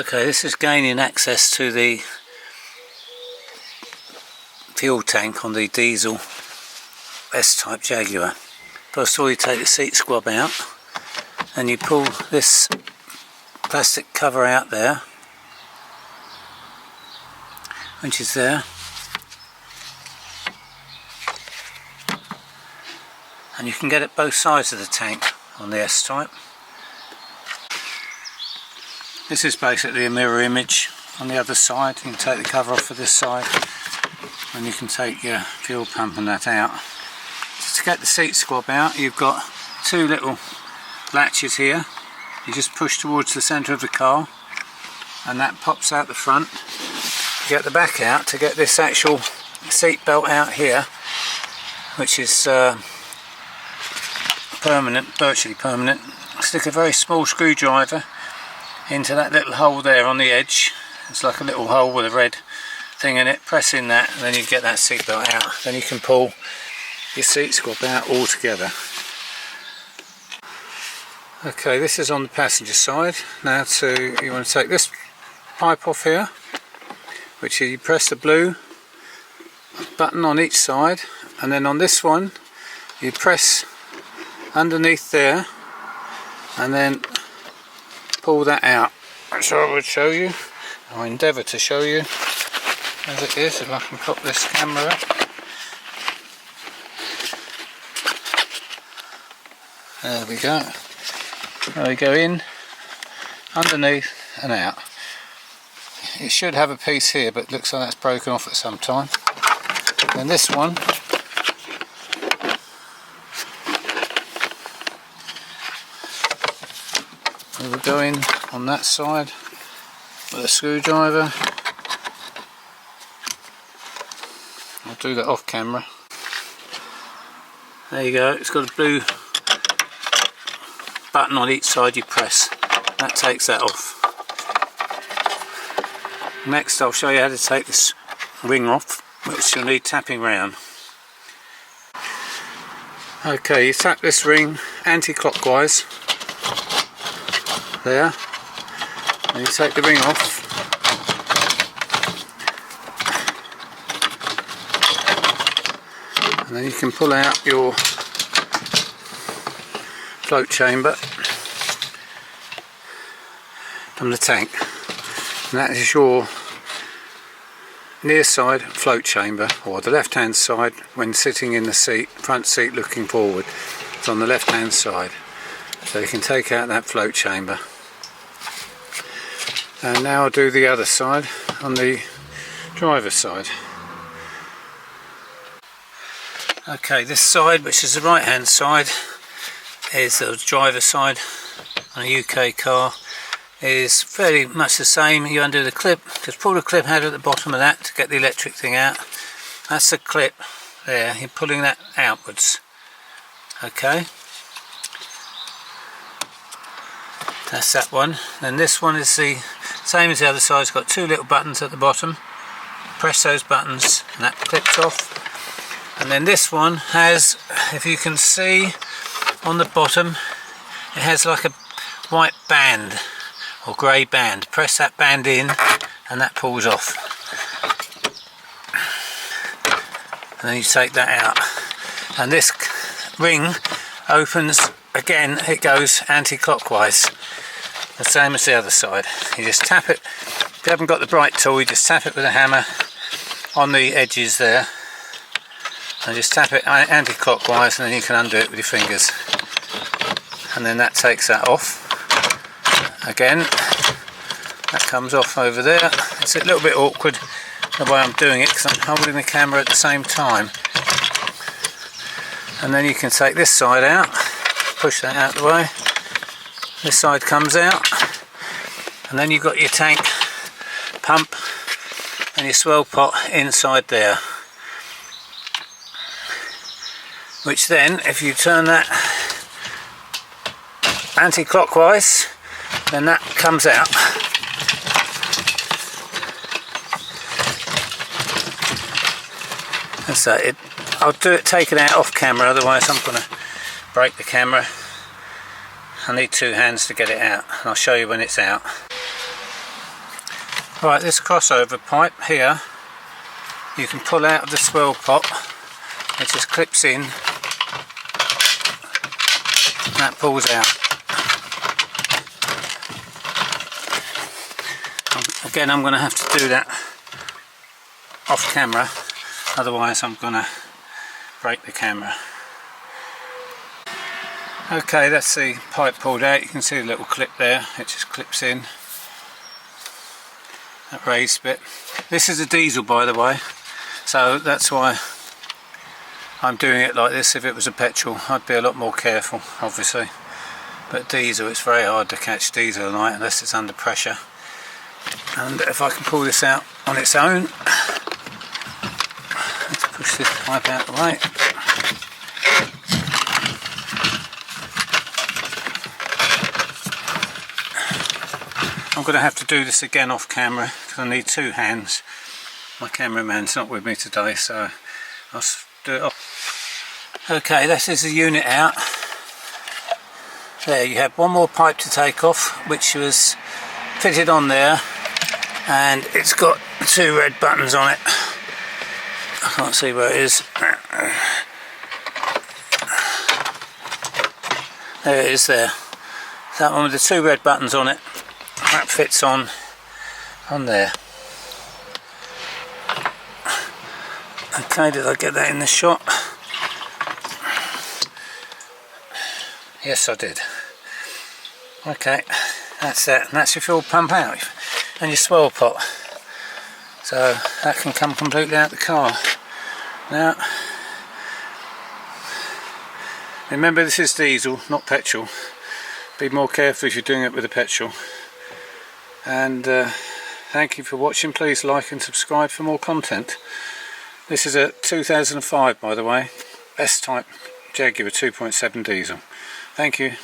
Okay, this is gaining access to the fuel tank on the diesel S-type Jaguar. First of all, you take the seat squab out and you pull this plastic cover out there, which is there, and you can get it both sides of the tank on the S-type. This is basically a mirror image on the other side. You can take the cover off for this side and you can take your fuel pump and that out. So to get the seat squab out, you've got two little latches here. You just push towards the centre of the car and that pops out the front. You get the back out to get this actual seat belt out here, which is permanent, virtually permanent. Stick a very small screwdriver into that little hole there on the edge. It's like a little hole with a red thing in it. Press in that and then you get that seat belt out. Then you can pull your seat squab out all together. Okay, this is on the passenger side. Now you want to take this pipe off here, which you press the blue button on each side, and then on this one you press underneath there and then pull that out, which I would show you. I'll endeavour to show you as it is, if I can pop this camera up. There we go. There we go, in, underneath and out. It should have a piece here, but it looks like that's broken off at some time. Then this one, we will go in on that side with a screwdriver. I'll do that off camera. There you go, it's got a blue button on each side you press. That takes that off. Next I'll show you how to take this ring off, which you'll need tapping round. Okay, you tap this ring anti-clockwise there, and you take the ring off, and then you can pull out your float chamber from the tank, and that is your near side float chamber, or the left hand side when sitting in the seat, front seat looking forward. It's on the left hand side, so you can take out that float chamber. And now I'll do the other side, on the driver's side. Okay, this side, which is the right hand side, is the driver's side on a UK car. Is fairly much the same. You undo the clip, just pull the clip out at the bottom of that to get the electric thing out. That's the clip there, you're pulling that outwards. Okay, that's that one. Then this one is the same as the other side. It's got two little buttons at the bottom. Press those buttons and that clips off. And then this one has, if you can see on the bottom, it has like a white band or grey band. Press that band in and that pulls off. And then you take that out. And this ring opens again, it goes anti-clockwise. The same as the other side. You just tap it. If you haven't got the bright tool, you just tap it with a hammer on the edges there. And just tap it anti-clockwise, and then you can undo it with your fingers. And then that takes that off. Again, that comes off over there. It's a little bit awkward the way I'm doing it because I'm holding the camera at the same time. And then you can take this side out, push that out of the way. This side comes out, and then you've got your tank pump and your swell pot inside there. Which then, if you turn that anti-clockwise, then that comes out. That's that. I'll do it taken out off camera, otherwise I'm going to break the camera. I need two hands to get it out, and I'll show you when it's out. Right, this crossover pipe here, you can pull out of the swirl pot. It just clips in, that pulls out. Again, I'm going to have to do that off camera, otherwise I'm going to break the camera. Okay, that's the pipe pulled out. You can see the little clip there, it just clips in, that raised bit. This is a diesel, by the way, so that's why I'm doing it like this. If it was a petrol, I'd be a lot more careful, obviously, but diesel, it's very hard to catch diesel at night unless it's under pressure. And if I can pull this out on its own, let's push this pipe out of the way. I'm going to have to do this again off camera because I need two hands. My cameraman's not with me today, so I'll do it off. Okay, this is the unit out. There, you have one more pipe to take off, which was fitted on there, and it's got two red buttons on it. I can't see where it is. There it is there. That one with the two red buttons on it. That fits on there. Okay, did I get that in the shot? Yes, I did. Okay, that's that. And that's your fuel pump out and your swirl pot. So that can come completely out the car. Now, remember, this is diesel, not petrol. Be more careful if you're doing it with a petrol. And thank you for watching. Please like and subscribe for more content. This is a 2005, by the way, S-type Jaguar 2.7 diesel. Thank you.